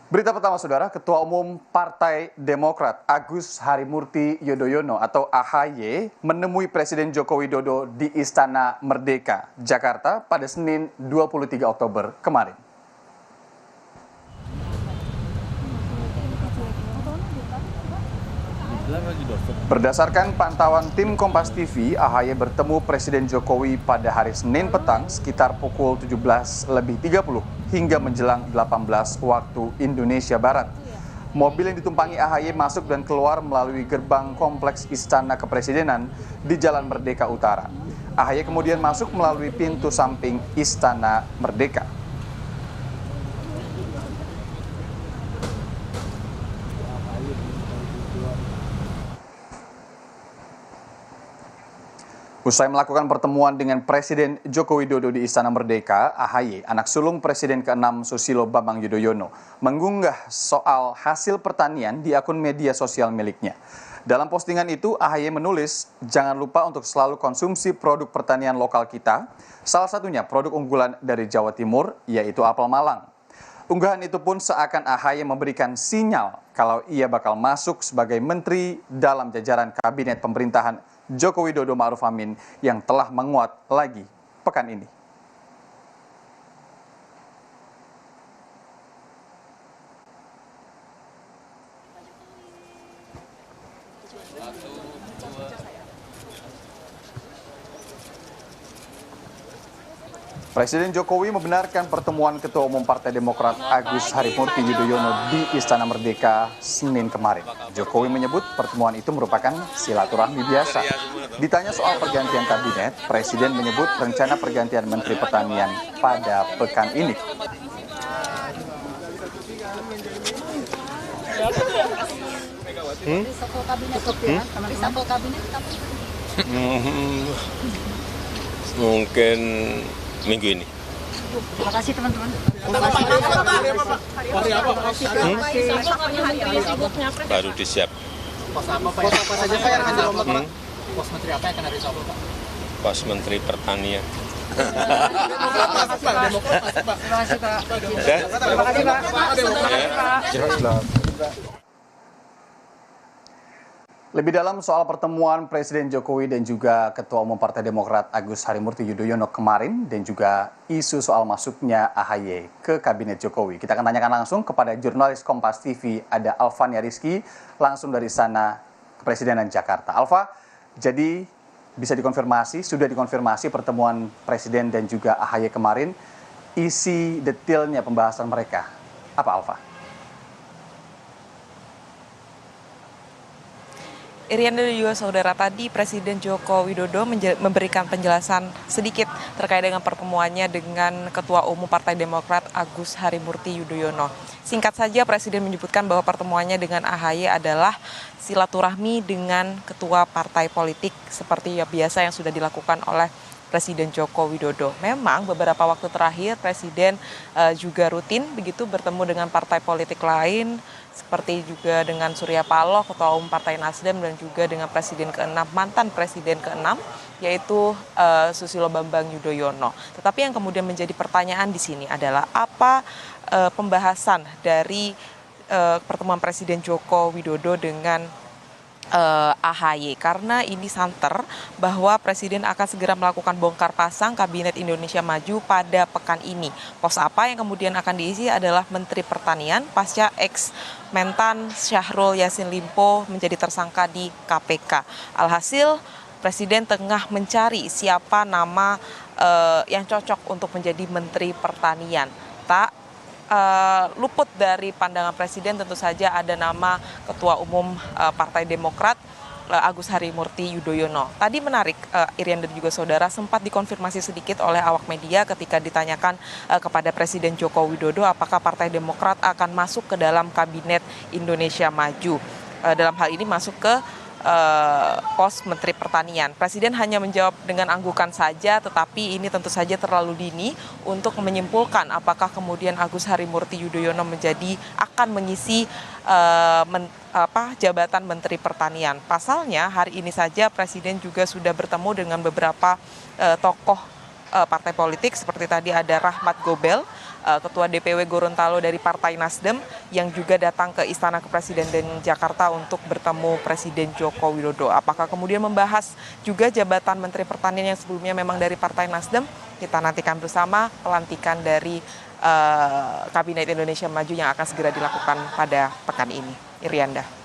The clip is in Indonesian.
Berita pertama, Saudara, Ketua Umum Partai Demokrat Agus Harimurti Yudhoyono atau AHY menemui Presiden Joko Widodo di Istana Merdeka, Jakarta pada Senin 23 Oktober kemarin. Berdasarkan pantauan tim Kompas TV, AHY bertemu Presiden Jokowi pada hari Senin petang sekitar pukul 17.30 hingga menjelang 18 waktu Indonesia Barat. Mobil yang ditumpangi AHY masuk dan keluar melalui gerbang kompleks Istana Kepresidenan di Jalan Merdeka Utara. AHY kemudian masuk melalui pintu samping Istana Merdeka. Usai melakukan pertemuan dengan Presiden Joko Widodo di Istana Merdeka, AHY, anak sulung Presiden ke-6 Susilo Bambang Yudhoyono, mengunggah soal hasil pertanian di akun media sosial miliknya. Dalam postingan itu, AHY menulis, "Jangan lupa untuk selalu konsumsi produk pertanian lokal kita, salah satunya produk unggulan dari Jawa Timur, yaitu apel Malang." Unggahan itu pun seakan AHY memberikan sinyal kalau ia bakal masuk sebagai menteri dalam jajaran kabinet pemerintahan Joko Widodo Ma'ruf Amin yang telah menguat lagi pekan ini. Presiden Jokowi membenarkan pertemuan Ketua Umum Partai Demokrat Agus Harimurti Yudhoyono di Istana Merdeka Senin kemarin. Jokowi menyebut pertemuan itu merupakan silaturahmi biasa. Ditanya soal pergantian kabinet, Presiden menyebut rencana pergantian Menteri Pertanian pada pekan ini. Mungkin minggu ini. Terima kasih teman-teman. Baru disiap. Pos apa saja Pak yang akan dirombak Pak? Pos menteri apa yang akan dirombak Pak? Pos Menteri Pertanian. Terima kasih Pak. Lebih dalam soal pertemuan Presiden Jokowi dan juga Ketua Umum Partai Demokrat Agus Harimurti Yudhoyono kemarin dan juga isu soal masuknya AHY ke Kabinet Jokowi. Kita akan tanyakan langsung kepada jurnalis Kompas TV, ada Alfania Rizky, langsung dari Istana Kepresidenan Jakarta. Alfa, jadi bisa dikonfirmasi, sudah dikonfirmasi pertemuan Presiden dan juga AHY kemarin, isi detailnya pembahasan mereka. Apa Alfa? Irian dan juga saudara, tadi Presiden Joko Widodo memberikan penjelasan sedikit terkait dengan pertemuannya dengan Ketua Umum Partai Demokrat Agus Harimurti Yudhoyono. Singkat saja, Presiden menyebutkan bahwa pertemuannya dengan AHY adalah silaturahmi dengan ketua partai politik seperti biasa yang sudah dilakukan oleh Presiden Joko Widodo. Memang beberapa waktu terakhir Presiden juga rutin begitu bertemu dengan partai politik lain, seperti juga dengan Surya Paloh, Ketua Umum Partai Nasdem, dan juga dengan Presiden ke-6, mantan Presiden ke-6, yaitu Susilo Bambang Yudhoyono. Tetapi yang kemudian menjadi pertanyaan di sini adalah apa pembahasan dari pertemuan Presiden Joko Widodo dengan AHY, karena ini santer bahwa Presiden akan segera melakukan bongkar pasang Kabinet Indonesia Maju pada pekan ini. Pos apa yang kemudian akan diisi adalah Menteri Pertanian pasca ex-Mentan Syahrul Yassin Limpo menjadi tersangka di KPK. Alhasil Presiden tengah mencari siapa nama yang cocok untuk menjadi Menteri Pertanian. Tak luput dari pandangan Presiden tentu saja ada nama Ketua Umum Partai Demokrat Agus Harimurti Yudhoyono. Tadi menarik, Irian dan juga saudara, sempat dikonfirmasi sedikit oleh awak media ketika ditanyakan kepada Presiden Joko Widodo apakah Partai Demokrat akan masuk ke dalam Kabinet Indonesia Maju. Dalam hal ini masuk ke pos Menteri Pertanian. Presiden hanya menjawab dengan anggukan saja, tetapi ini tentu saja terlalu dini untuk menyimpulkan apakah kemudian Agus Harimurti Yudhoyono akan mengisi jabatan Menteri Pertanian. Pasalnya hari ini saja Presiden juga sudah bertemu dengan beberapa tokoh partai politik, seperti tadi ada Rahmat Gobel, Ketua DPW Gorontalo dari Partai Nasdem yang juga datang ke Istana Kepresiden Jakarta untuk bertemu Presiden Joko Widodo. Apakah kemudian membahas juga jabatan Menteri Pertanian yang sebelumnya memang dari Partai Nasdem? Kita nantikan bersama pelantikan dari Kabinet Indonesia Maju yang akan segera dilakukan pada pekan ini. Irianda.